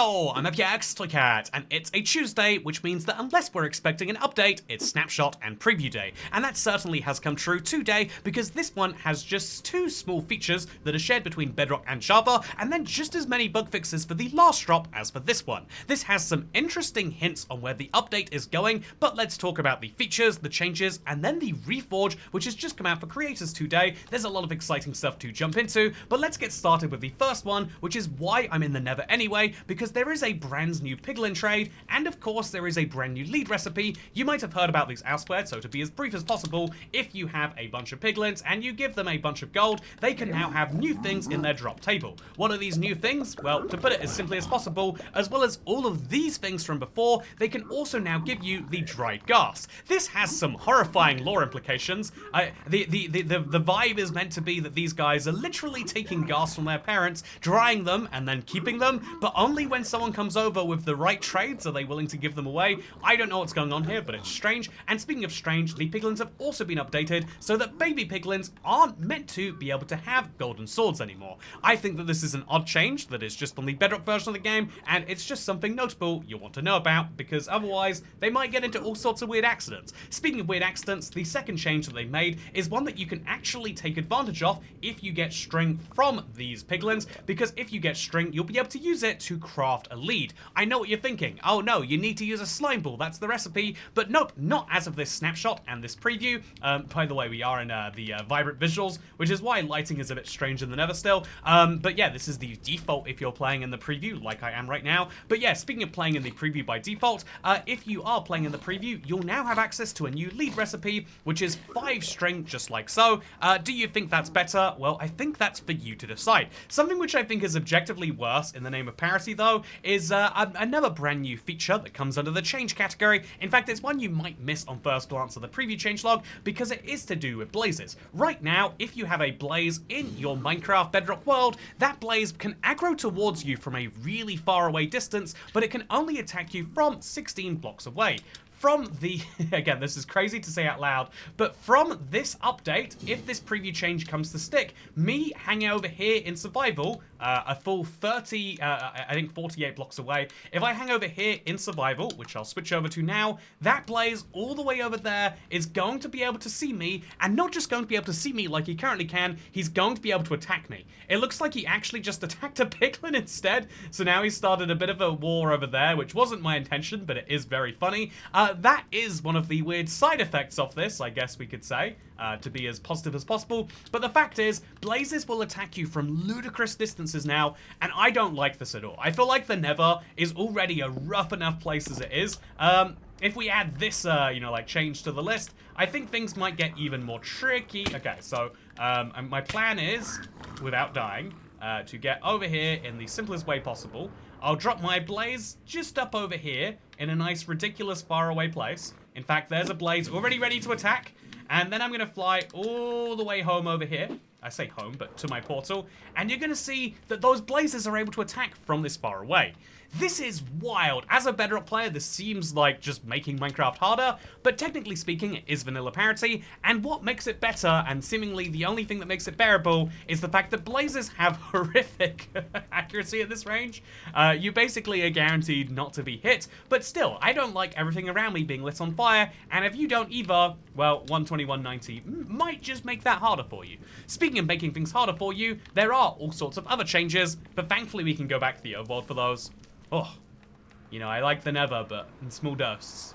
Hello, I'm Cat, and it's a Tuesday, which means that unless we're expecting an update, it's snapshot and preview day. And that certainly has come true today, because this one has just two small features that are shared between Bedrock and Java, and then just as many bug fixes for the last drop as for this one. This has some interesting hints on where the update is going, but let's talk about the features, the changes, and then the Reforge, which has just come out for creators today. There's a lot of exciting stuff to jump into, but let's get started with the first one, which is why I'm in the Nether anyway, because there is a brand new Piglin trade, and of course there is a brand new lead recipe. You might have heard about these elsewhere, so to be as brief as possible, if you have a bunch of piglins and you give them a bunch of gold, they can now have new things in their drop table. What are these new things? Well, to put it as simply as possible, as well as all of these things from before, they can also now give you the dried gas. This has some horrifying lore implications. The vibe is meant to be that these guys are literally taking gas from their parents, drying them, and then keeping them, but only when someone comes over with the right trades are they willing to give them away. I don't know what's going on here, but it's strange. And speaking of strange, the piglins have also been updated so that baby piglins aren't meant to be able to have golden swords anymore. I think that this is an odd change that is just on the Bedrock version of the game, and it's just something notable you want to know about, because otherwise they might get into all sorts of weird accidents. Speaking of weird accidents, the second change that they made is one that you can actually take advantage of if you get string from these piglins, because if you get string, you'll be able to use it to craft a lead. I know what you're thinking. Oh no, you need to use a slime ball. That's the recipe. But nope, not as of this snapshot and this preview. By the way, we are in the vibrant visuals, which is why lighting is a bit strange in the Nether still. But yeah, this is the default if you're playing in the preview, like I am right now. But yeah, speaking of playing in the preview by default, if you are playing in the preview, you'll now have access to a new lead recipe, which is 5 string, just like so. Do you think that's better? Well, I think that's for you to decide. Something which I think is objectively worse in the name of parity, though, is another brand new feature that comes under the change category. In fact, it's one you might miss on first glance of the preview changelog, because it is to do with blazes. Right now, if you have a blaze in your Minecraft Bedrock world, that blaze can aggro towards you from a really far away distance, but it can only attack you from 16 blocks away. From the, again, this is crazy to say out loud, but from this update, if this preview change comes to stick, me hanging over here in survival, a full 30, I think 48 blocks away, if I hang over here in survival, which I'll switch over to now, that blaze all the way over there is going to be able to see me, and not just going to be able to see me like he currently can, he's going to be able to attack me. It looks like he actually just attacked a piglin instead, so now he's started a bit of a war over there, which wasn't my intention, but it is very funny. That is one of the weird side effects of this, I guess we could say, to be as positive as possible. But the fact is, blazes will attack you from ludicrous distances now, and I don't like this at all. I feel like the Nether is already a rough enough place as it is. If we add this, you know, like change to the list, I think things might get even more tricky. Okay, so my plan is, without dying, to get over here in the simplest way possible. I'll drop my blaze just up over here in a nice, ridiculous, faraway place. In fact, there's a blaze already ready to attack. And then I'm going to fly all the way home over here. I say home, but to my portal. And you're going to see that those blazes are able to attack from this far away. This is wild. As a Bedrock player, this seems like just making Minecraft harder, but technically speaking, it is vanilla parity, and what makes it better, and seemingly the only thing that makes it bearable, is the fact that blazes have horrific accuracy at this range. You basically are guaranteed not to be hit, but still, I don't like everything around me being lit on fire, and if you don't either, well, 121.90 might just make that harder for you. Speaking of making things harder for you, there are all sorts of other changes, but thankfully we can go back to the overworld for those. Oh, you know, I like the Nether, but in small doses.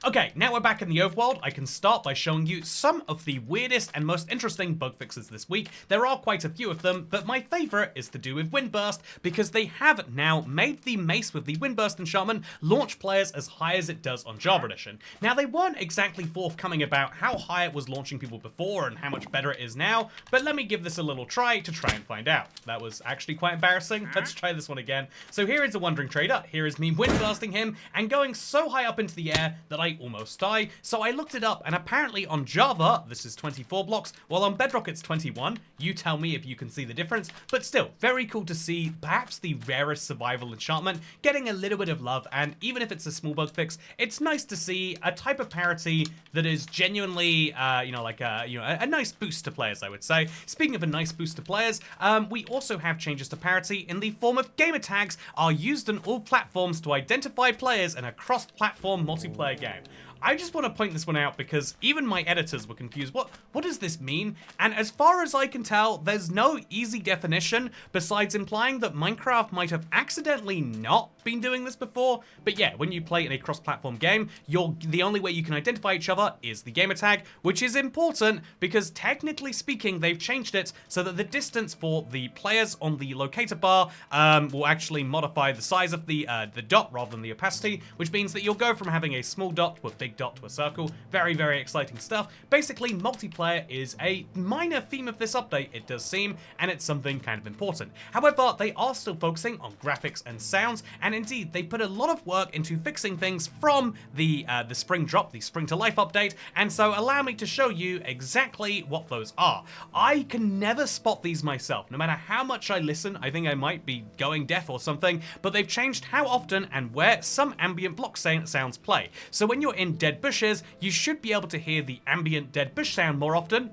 Okay, now we're back in the overworld. I can start by showing you some of the weirdest and most interesting bug fixes this week. There are quite a few of them, but my favorite is to do with Windburst, because they have now made the mace with the Windburst enchantment launch players as high as it does on Java Edition. Now, they weren't exactly forthcoming about how high it was launching people before and how much better it is now, but let me give this a little try to try and find out. That was actually quite embarrassing. Let's try this one again. So here is a Wandering Trader. Here is me Windbursting him and going so high up into the air that I I almost die. So I looked it up, and apparently on Java, this is 24 blocks, while on Bedrock it's 21. You tell me if you can see the difference, but still, very cool to see perhaps the rarest survival enchantment getting a little bit of love, and even if it's a small bug fix, it's nice to see a type of parity that is genuinely, a nice boost to players, I would say. Speaking of a nice boost to players, we also have changes to parity in the form of gamer tags are used on all platforms to identify players in a cross-platform multiplayer game. I just want to point this one out because even my editors were confused. What does this mean? And as far as I can tell, there's no easy definition besides implying that Minecraft might have accidentally not been doing this before. But yeah, when you play in a cross-platform game, the only way you can identify each other is the gamer tag, which is important because technically speaking, they've changed it so that the distance for the players on the locator bar will actually modify the size of the dot rather than the opacity, which means that you'll go from having a small dot to a big dot to a circle. Very, very exciting stuff. Basically, multiplayer is a minor theme of this update, it does seem, and it's something kind of important. However, they are still focusing on graphics and sounds, and indeed, they put a lot of work into fixing things from the spring drop, the Spring to Life update, and so allow me to show you exactly what those are. I can never spot these myself. No matter how much I listen, I think I might be going deaf or something, but they've changed how often and where some ambient block sounds play. So when you're in dead bushes, you should be able to hear the ambient dead bush sound more often.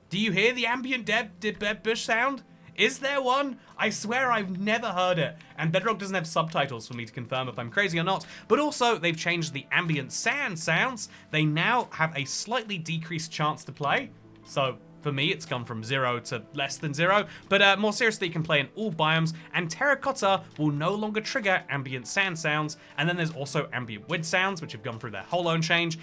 Do you hear the ambient dead bush sound? Is there one? I swear I've never heard it. And Bedrock doesn't have subtitles for me to confirm if I'm crazy or not. But also, they've changed the ambient sand sounds. They now have a slightly decreased chance to play. So for me, it's gone from 0 to less than 0. But more seriously, you can play in all biomes, and terracotta will no longer trigger ambient sand sounds. And then there's also ambient wood sounds, which have gone through their whole own change.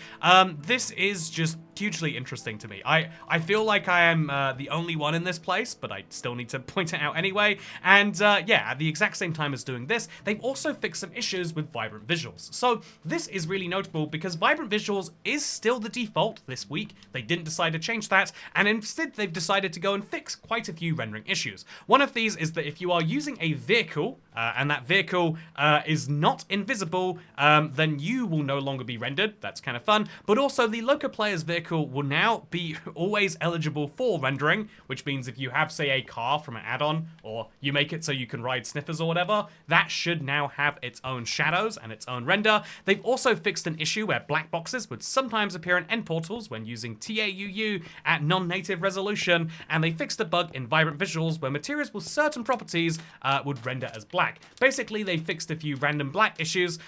This is just hugely interesting to me. I feel like I am the only one in this place, but I still need to point it out anyway. And yeah, at the exact same time as doing this, they've also fixed some issues with vibrant visuals. So this is really notable because vibrant visuals is still the default this week. They didn't decide to change that, and instead they've decided to go and fix quite a few rendering issues. One of these is that if you are using a vehicle, and that vehicle is not invisible, then you will no longer be rendered. That's kind of fun. But also the local player's vehicle will now be always eligible for rendering, which means if you have, say, a car from an add-on, or you make it so you can ride sniffers or whatever, that should now have its own shadows and its own render. They've also fixed an issue where black boxes would sometimes appear in end portals when using TAUU at non-native resolution, and they fixed a bug in vibrant visuals where materials with certain properties would render as black. Basically, they fixed a few random black issues.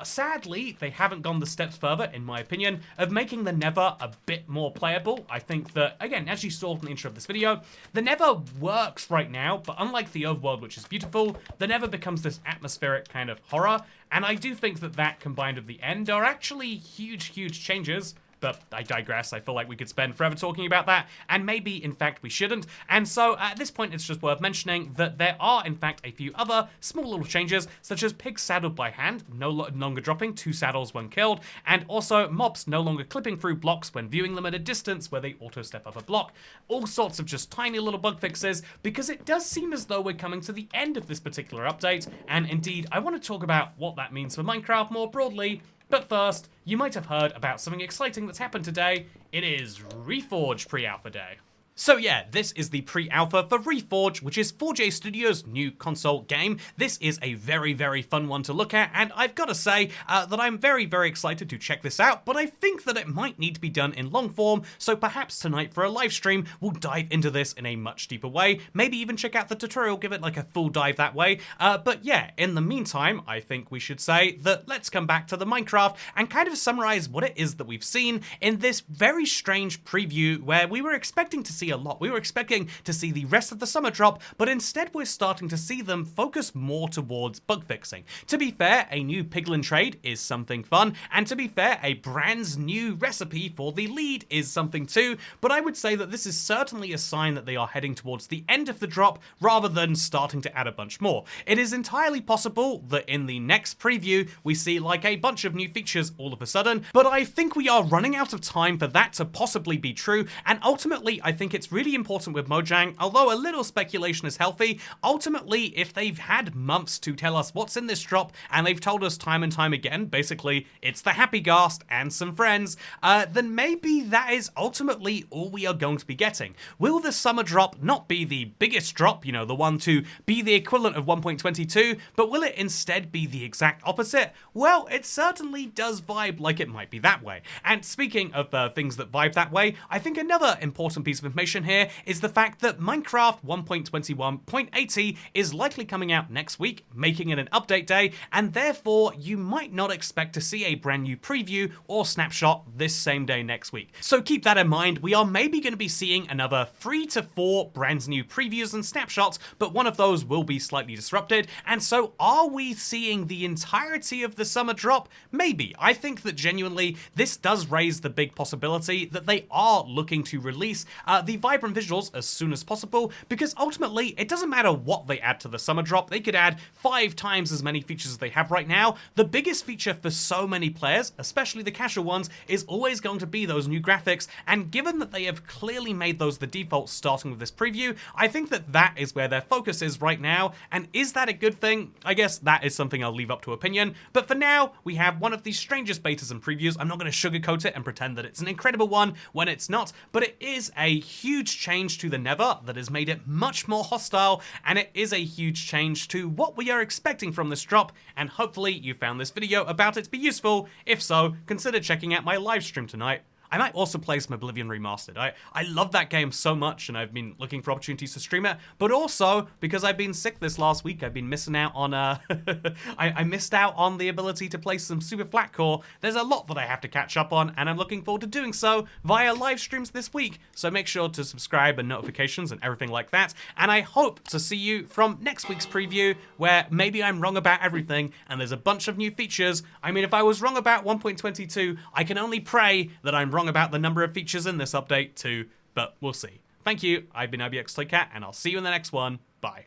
Sadly, they haven't gone the steps further, in my opinion, of making the Nether a bit more playable. I think that, again, as you saw from the intro of this video, the Nether works right now, but unlike the overworld, which is beautiful, the Nether becomes this atmospheric kind of horror, and I do think that that combined with the end are actually huge, huge changes. But I digress. I feel like we could spend forever talking about that, and maybe, in fact, we shouldn't. And so, at this point, it's just worth mentioning that there are, in fact, a few other small little changes, such as pigs saddled by hand, no longer dropping 2 saddles when killed, and also mobs no longer clipping through blocks when viewing them at a distance where they auto-step up a block. All sorts of just tiny little bug fixes, because it does seem as though we're coming to the end of this particular update, and indeed, I want to talk about what that means for Minecraft more broadly. But first, you might have heard about something exciting that's happened today. It is Reforged Pre-Alpha Day. So yeah, this is the pre-alpha for Reforged, which is 4J Studios' new console game. This is a very, very fun one to look at, and I've got to say that I'm very, very excited to check this out, but I think that it might need to be done in long form, so perhaps tonight for a live stream, we'll dive into this in a much deeper way, maybe even check out the tutorial, give it like a full dive that way. But yeah, in the meantime, I think we should say that let's come back to the Minecraft and kind of summarize what it is that we've seen in this very strange preview where we were expecting to see a lot. We were expecting to see the rest of the summer drop, but instead we're starting to see them focus more towards bug fixing. To be fair, a new Piglin trade is something fun, and to be fair, a brand new recipe for the lead is something too, but I would say that this is certainly a sign that they are heading towards the end of the drop rather than starting to add a bunch more. It is entirely possible that in the next preview we see like a bunch of new features all of a sudden, but I think we are running out of time for that to possibly be true, and ultimately I think think it's really important with Mojang, although a little speculation is healthy, ultimately, if they've had months to tell us what's in this drop, and they've told us time and time again, basically, it's the Happy Ghast and some friends, then maybe that is ultimately all we are going to be getting. Will the summer drop not be the biggest drop, the one to be the equivalent of 1.22, but will it instead be the exact opposite? Well, it certainly does vibe like it might be that way. And speaking of things that vibe that way, I think another important piece of information here is the fact that Minecraft 1.21.80 is likely coming out next week, making it an update day, and therefore you might not expect to see a brand new preview or snapshot this same day next week. So keep that in mind, we are maybe going to be seeing another 3 to 4 brand new previews and snapshots, but one of those will be slightly disrupted. And so are we seeing the entirety of the summer drop? Maybe. I think that genuinely this does raise the big possibility that they are looking to release the vibrant visuals as soon as possible, because ultimately it doesn't matter what they add to the summer drop. They could add 5 times as many features as they have right now. The biggest feature for so many players, especially the casual ones, is always going to be those new graphics, and given that they have clearly made those the default starting with this preview, I think that that is where their focus is right now. And is that a good thing? I guess that is something I'll leave up to opinion, but for now we have one of the strangest betas and previews. I'm not going to sugarcoat it and pretend that it's an incredible one when it's not, but it is a huge change to the Nether that has made it much more hostile, and it is a huge change to what we are expecting from this drop, and hopefully you found this video about it to be useful. If so, consider checking out my live stream tonight. I might also play some Oblivion Remastered. I love that game so much, and I've been looking for opportunities to stream it, but also, because I've been sick this last week, I've been missing out on, I missed out on the ability to play some Super Flat Core. There's a lot that I have to catch up on, and I'm looking forward to doing so via live streams this week, so make sure to subscribe and notifications and everything like that, and I hope to see you from next week's preview, where maybe I'm wrong about everything, and there's a bunch of new features. I mean, if I was wrong about 1.22, I can only pray that I'm wrong about the number of features in this update too, but we'll see. Thank you, I've been IBX Toycat, and I'll see you in the next one. Bye.